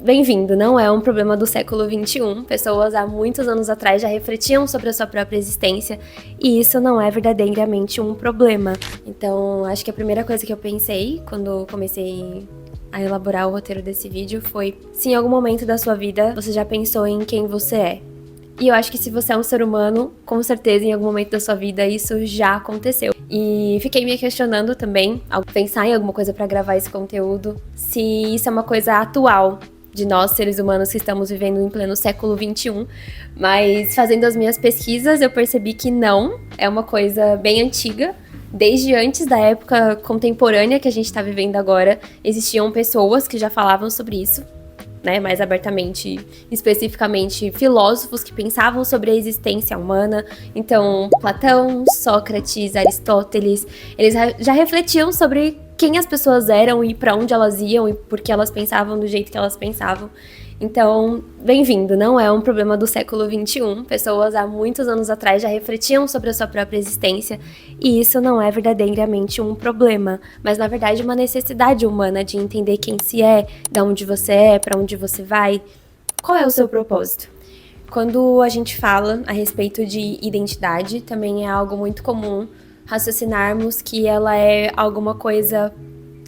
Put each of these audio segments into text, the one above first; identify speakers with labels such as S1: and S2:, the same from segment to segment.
S1: Bem-vindo, não é um problema do século XXI. Pessoas há muitos anos atrás já refletiam sobre a sua própria existência e isso não é verdadeiramente um problema. Então, acho que a primeira coisa que eu pensei quando comecei a elaborar o roteiro desse vídeo foi se em algum momento da sua vida você já pensou em quem você é. E eu acho que se você é um ser humano, com certeza em algum momento da sua vida isso já aconteceu. E fiquei me questionando também, ao pensar em alguma coisa pra gravar esse conteúdo, se isso é uma coisa atual de nós, seres humanos que estamos vivendo em pleno século XXI. Mas fazendo as minhas pesquisas, eu percebi que não, é uma coisa bem antiga. Desde antes da época contemporânea que a gente está vivendo agora, existiam pessoas que já falavam sobre isso, né, mais abertamente, especificamente filósofos que pensavam sobre a existência humana. Então, Platão, Sócrates, Aristóteles, eles já refletiam sobre quem as pessoas eram e para onde elas iam e por que elas pensavam do jeito que elas pensavam. Então, bem-vindo, não é um problema do século XXI. Pessoas há muitos anos atrás já refletiam sobre a sua própria existência e isso não é verdadeiramente um problema, mas na verdade uma necessidade humana de entender quem se é, de onde você é, para onde você vai, qual é o seu propósito. Quando a gente fala a respeito de identidade, também é algo muito comum raciocinarmos que ela é alguma coisa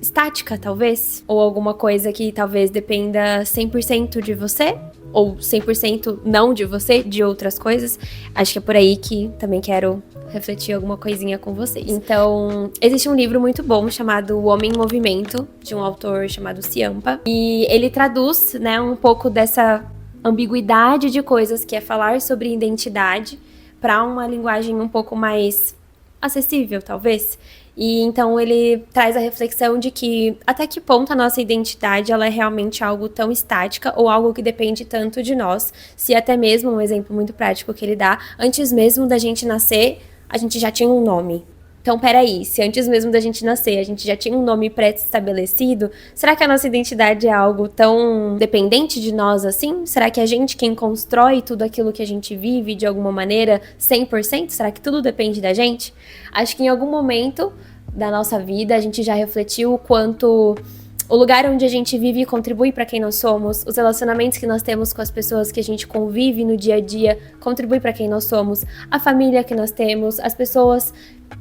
S1: estática, talvez, ou alguma coisa que talvez dependa 100% de você, ou 100% não de você, de outras coisas. Acho que é por aí que também quero refletir alguma coisinha com vocês. Então, existe um livro muito bom chamado O Homem em Movimento, de um autor chamado Ciampa, e ele traduz, né, um pouco dessa ambiguidade de coisas que é falar sobre identidade para uma linguagem um pouco mais acessível, talvez. E então ele traz a reflexão de que até que ponto a nossa identidade ela é realmente algo tão estática ou algo que depende tanto de nós, se até mesmo, um exemplo muito prático que ele dá, antes mesmo da gente nascer, a gente já tinha um nome. Então, peraí, se antes mesmo da gente nascer a gente já tinha um nome pré-estabelecido, será que a nossa identidade é algo tão dependente de nós assim? Será que a gente quem constrói tudo aquilo que a gente vive de alguma maneira 100%? Será que tudo depende da gente? Acho que em algum momento da nossa vida a gente já refletiu o quanto o lugar onde a gente vive contribui para quem nós somos, os relacionamentos que nós temos com as pessoas que a gente convive no dia a dia contribui para quem nós somos, a família que nós temos, as pessoas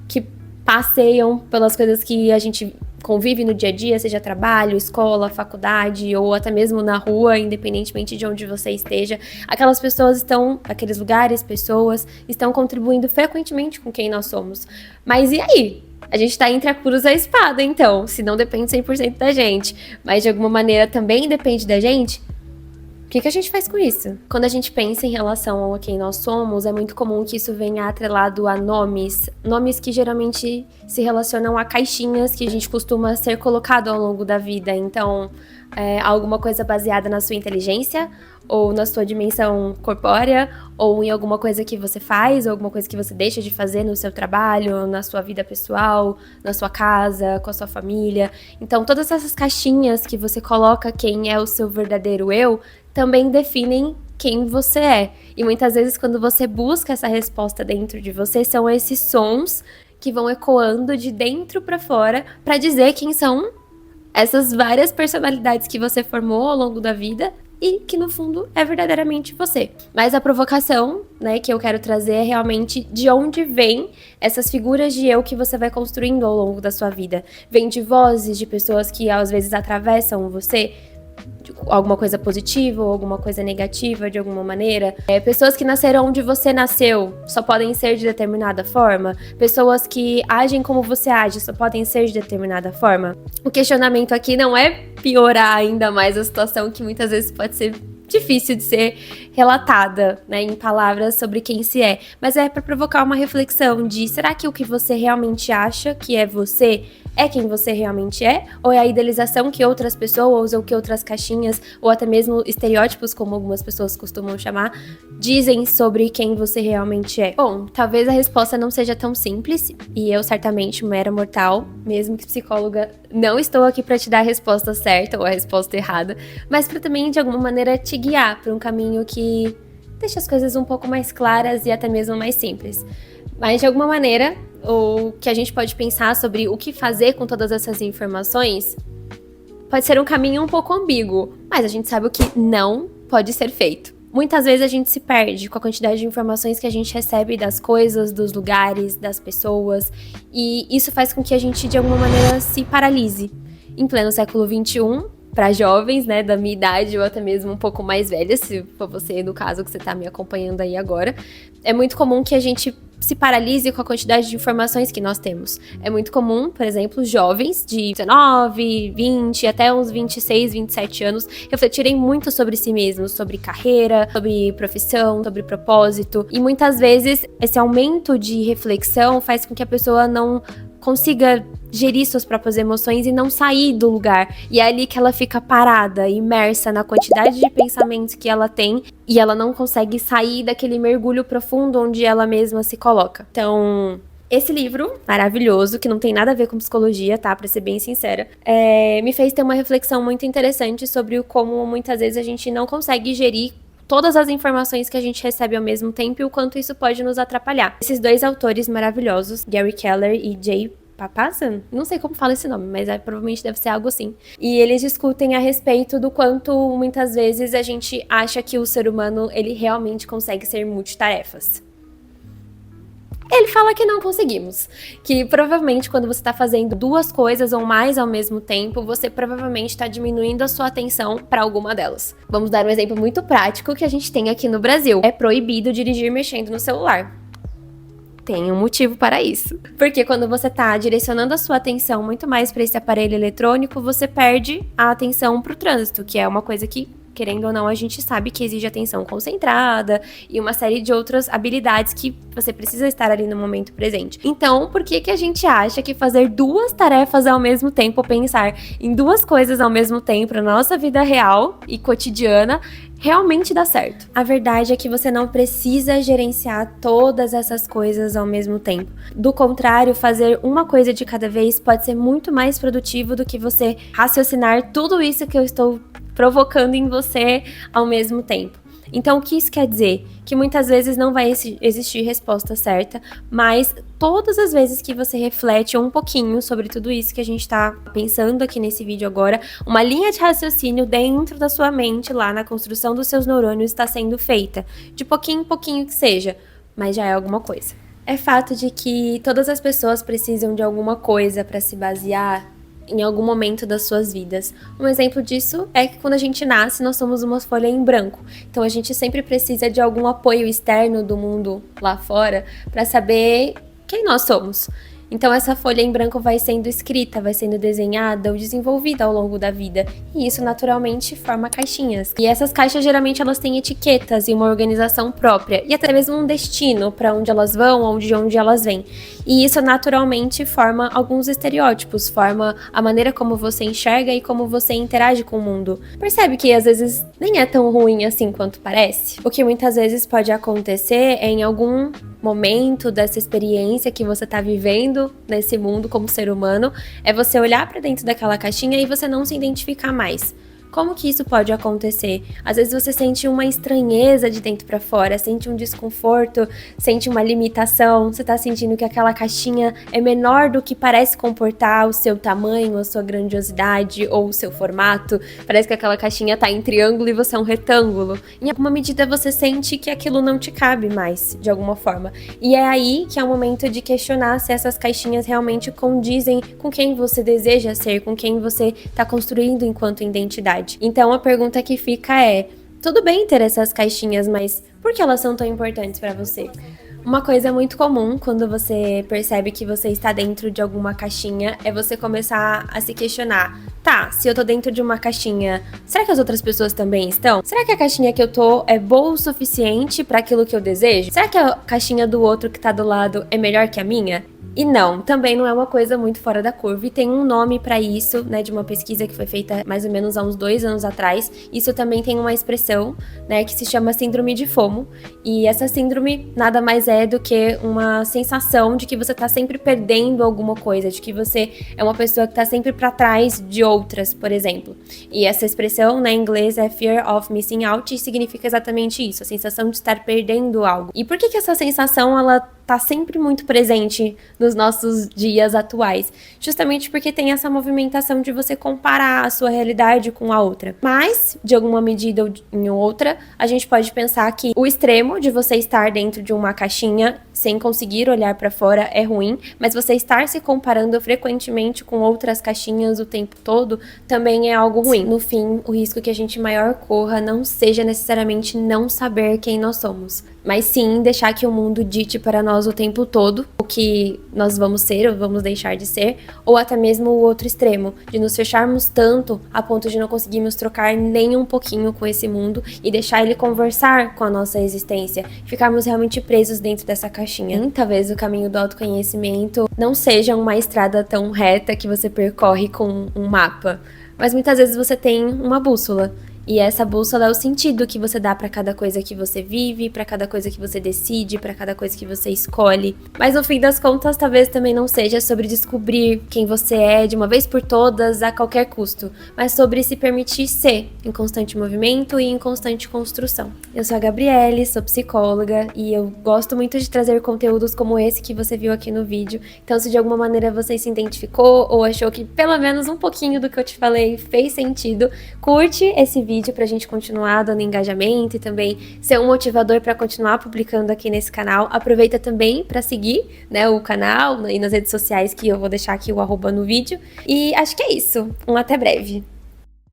S1: que passeiam pelas coisas que a gente convive no dia a dia, seja trabalho, escola, faculdade ou até mesmo na rua, independentemente de onde você esteja. Aquelas pessoas estão, aqueles lugares, pessoas, estão contribuindo frequentemente com quem nós somos. Mas e aí? A gente tá entre a cruz e a espada, então, se não depende 100% da gente, mas de alguma maneira também depende da gente, o que a gente faz com isso? Quando a gente pensa em relação a quem nós somos, é muito comum que isso venha atrelado a nomes que geralmente se relacionam a caixinhas que a gente costuma ser colocado ao longo da vida. Então, alguma coisa baseada na sua inteligência, ou na sua dimensão corpórea, ou em alguma coisa que você faz, ou alguma coisa que você deixa de fazer no seu trabalho, na sua vida pessoal, na sua casa, com a sua família. Então, todas essas caixinhas que você coloca quem é o seu verdadeiro eu, também definem quem você é. E muitas vezes, quando você busca essa resposta dentro de você, são esses sons que vão ecoando de dentro para fora para dizer quem são essas várias personalidades que você formou ao longo da vida e que, no fundo, é verdadeiramente você. Mas a provocação, né, que eu quero trazer é realmente de onde vem essas figuras de eu que você vai construindo ao longo da sua vida. Vem de vozes de pessoas que, às vezes, atravessam você, alguma coisa positiva ou alguma coisa negativa de alguma maneira. Pessoas que nasceram onde você nasceu só podem ser de determinada forma. Pessoas que agem como você age só podem ser de determinada forma. O questionamento aqui não é piorar ainda mais a situação que muitas vezes pode ser difícil de ser relatada, né, em palavras sobre quem se é, mas é para provocar uma reflexão de será que o que você realmente acha que é você é quem você realmente é? Ou é a idealização que outras pessoas ou que outras caixinhas ou até mesmo estereótipos, como algumas pessoas costumam chamar, dizem sobre quem você realmente é? Bom, talvez a resposta não seja tão simples e eu certamente, mera mortal, mesmo que psicóloga, não estou aqui para te dar a resposta certa ou a resposta errada, mas para também de alguma maneira te guiar para um caminho que deixa as coisas um pouco mais claras e até mesmo mais simples. Mas de alguma maneira, o que a gente pode pensar sobre o que fazer com todas essas informações pode ser um caminho um pouco ambíguo, mas a gente sabe o que não pode ser feito. Muitas vezes a gente se perde com a quantidade de informações que a gente recebe das coisas, dos lugares, das pessoas, e isso faz com que a gente, de alguma maneira, se paralise. Em pleno século XXI, para jovens, né, da minha idade ou até mesmo um pouco mais velhas, se for você, no caso, que você tá me acompanhando aí agora, é muito comum que a gente se paralise com a quantidade de informações que nós temos. É muito comum, por exemplo, jovens de 19, 20, até uns 26, 27 anos refletirem muito sobre si mesmos, sobre carreira, sobre profissão, sobre propósito. E muitas vezes esse aumento de reflexão faz com que a pessoa não consiga gerir suas próprias emoções e não sair do lugar. E é ali que ela fica parada, imersa na quantidade de pensamentos que ela tem e ela não consegue sair daquele mergulho profundo onde ela mesma se coloca. Então, esse livro maravilhoso, que não tem nada a ver com psicologia, tá? Pra ser bem sincera, me fez ter uma reflexão muito interessante sobre como muitas vezes a gente não consegue gerir todas as informações que a gente recebe ao mesmo tempo e o quanto isso pode nos atrapalhar. Esses dois autores maravilhosos, Gary Keller e Jay Papasan? Não sei como fala esse nome, mas provavelmente deve ser algo assim. E eles discutem a respeito do quanto muitas vezes a gente acha que o ser humano, ele realmente consegue ser multitarefas. Ele fala que não conseguimos, que provavelmente quando você está fazendo duas coisas ou mais ao mesmo tempo, você provavelmente está diminuindo a sua atenção para alguma delas. Vamos dar um exemplo muito prático que a gente tem aqui no Brasil. É proibido dirigir mexendo no celular. Tem um motivo para isso. Porque quando você está direcionando a sua atenção muito mais para esse aparelho eletrônico, você perde a atenção para o trânsito, que é uma coisa que, querendo ou não, a gente sabe que exige atenção concentrada e uma série de outras habilidades que você precisa estar ali no momento presente. Então, por que a gente acha que fazer duas tarefas ao mesmo tempo, pensar em duas coisas ao mesmo tempo na nossa vida real e cotidiana, realmente dá certo? A verdade é que você não precisa gerenciar todas essas coisas ao mesmo tempo. Do contrário, fazer uma coisa de cada vez pode ser muito mais produtivo do que você raciocinar tudo isso que eu estou provocando em você ao mesmo tempo. Então, o que isso quer dizer? Que muitas vezes não vai existir resposta certa, mas todas as vezes que você reflete um pouquinho sobre tudo isso que a gente está pensando aqui nesse vídeo agora, uma linha de raciocínio dentro da sua mente, lá na construção dos seus neurônios, está sendo feita. De pouquinho em pouquinho que seja, mas já é alguma coisa. É fato de que todas as pessoas precisam de alguma coisa para se basear em algum momento das suas vidas. Um exemplo disso é que quando a gente nasce, nós somos uma folha em branco. Então a gente sempre precisa de algum apoio externo do mundo lá fora para saber quem nós somos. Então essa folha em branco vai sendo escrita, vai sendo desenhada ou desenvolvida ao longo da vida. E isso naturalmente forma caixinhas. E essas caixas geralmente elas têm etiquetas e uma organização própria. E até mesmo um destino para onde elas vão ou de onde elas vêm. E isso naturalmente forma alguns estereótipos, forma a maneira como você enxerga e como você interage com o mundo. Percebe que às vezes nem é tão ruim assim quanto parece? O que muitas vezes pode acontecer é em algum momento dessa experiência que você tá vivendo nesse mundo como ser humano, é você olhar pra dentro daquela caixinha e você não se identificar mais. Como que isso pode acontecer? Às vezes você sente uma estranheza de dentro pra fora, sente um desconforto, sente uma limitação, você tá sentindo que aquela caixinha é menor do que parece comportar o seu tamanho, a sua grandiosidade ou o seu formato. Parece que aquela caixinha tá em triângulo e você é um retângulo. Em alguma medida você sente que aquilo não te cabe mais, de alguma forma. E é aí que é o momento de questionar se essas caixinhas realmente condizem com quem você deseja ser, com quem você tá construindo enquanto identidade. Então a pergunta que fica é: tudo bem ter essas caixinhas, mas por que elas são tão importantes para você? Uma coisa muito comum quando você percebe que você está dentro de alguma caixinha é você começar a se questionar: tá, se eu tô dentro de uma caixinha, será que as outras pessoas também estão? Será que a caixinha que eu tô é boa o suficiente para aquilo que eu desejo? Será que a caixinha do outro que tá do lado é melhor que a minha? E não, também não é uma coisa muito fora da curva e tem um nome para isso, né, de uma pesquisa que foi feita mais ou menos há uns 2 anos atrás. Isso também tem uma expressão, né, que se chama síndrome de FOMO. E essa síndrome nada mais é do que uma sensação de que você tá sempre perdendo alguma coisa, de que você é uma pessoa que tá sempre para trás de outras, por exemplo. E essa expressão, né, em inglês é fear of missing out e significa exatamente isso, a sensação de estar perdendo algo. E por que essa sensação, ela tá sempre muito presente nos nossos dias atuais, justamente porque tem essa movimentação de você comparar a sua realidade com a outra. Mas, de alguma medida ou em outra, a gente pode pensar que o extremo de você estar dentro de uma caixinha sem conseguir olhar para fora é ruim, mas você estar se comparando frequentemente com outras caixinhas o tempo todo também é algo ruim. No fim, o risco que a gente maior corra não seja necessariamente não saber quem nós somos, mas sim deixar que o mundo dite para nós o tempo todo o que nós vamos ser ou vamos deixar de ser, ou até mesmo o outro extremo, de nos fecharmos tanto a ponto de não conseguirmos trocar nem um pouquinho com esse mundo e deixar ele conversar com a nossa existência, ficarmos realmente presos dentro dessa caixinha. Talvez o caminho do autoconhecimento não seja uma estrada tão reta que você percorre com um mapa, mas muitas vezes você tem uma bússola. E essa bússola é o sentido que você dá para cada coisa que você vive, para cada coisa que você decide, para cada coisa que você escolhe. Mas no fim das contas, talvez também não seja sobre descobrir quem você é de uma vez por todas a qualquer custo, mas sobre se permitir ser em constante movimento e em constante construção. Eu sou a Gabriele, sou psicóloga e eu gosto muito de trazer conteúdos como esse que você viu aqui no vídeo. Então, se de alguma maneira você se identificou ou achou que pelo menos um pouquinho do que eu te falei fez sentido, curte esse vídeo pra gente continuar dando engajamento e também ser um motivador para continuar publicando aqui nesse canal. Aproveita também para seguir, né, o canal e nas redes sociais, que eu vou deixar aqui o arroba no vídeo. E acho que é isso. Até breve.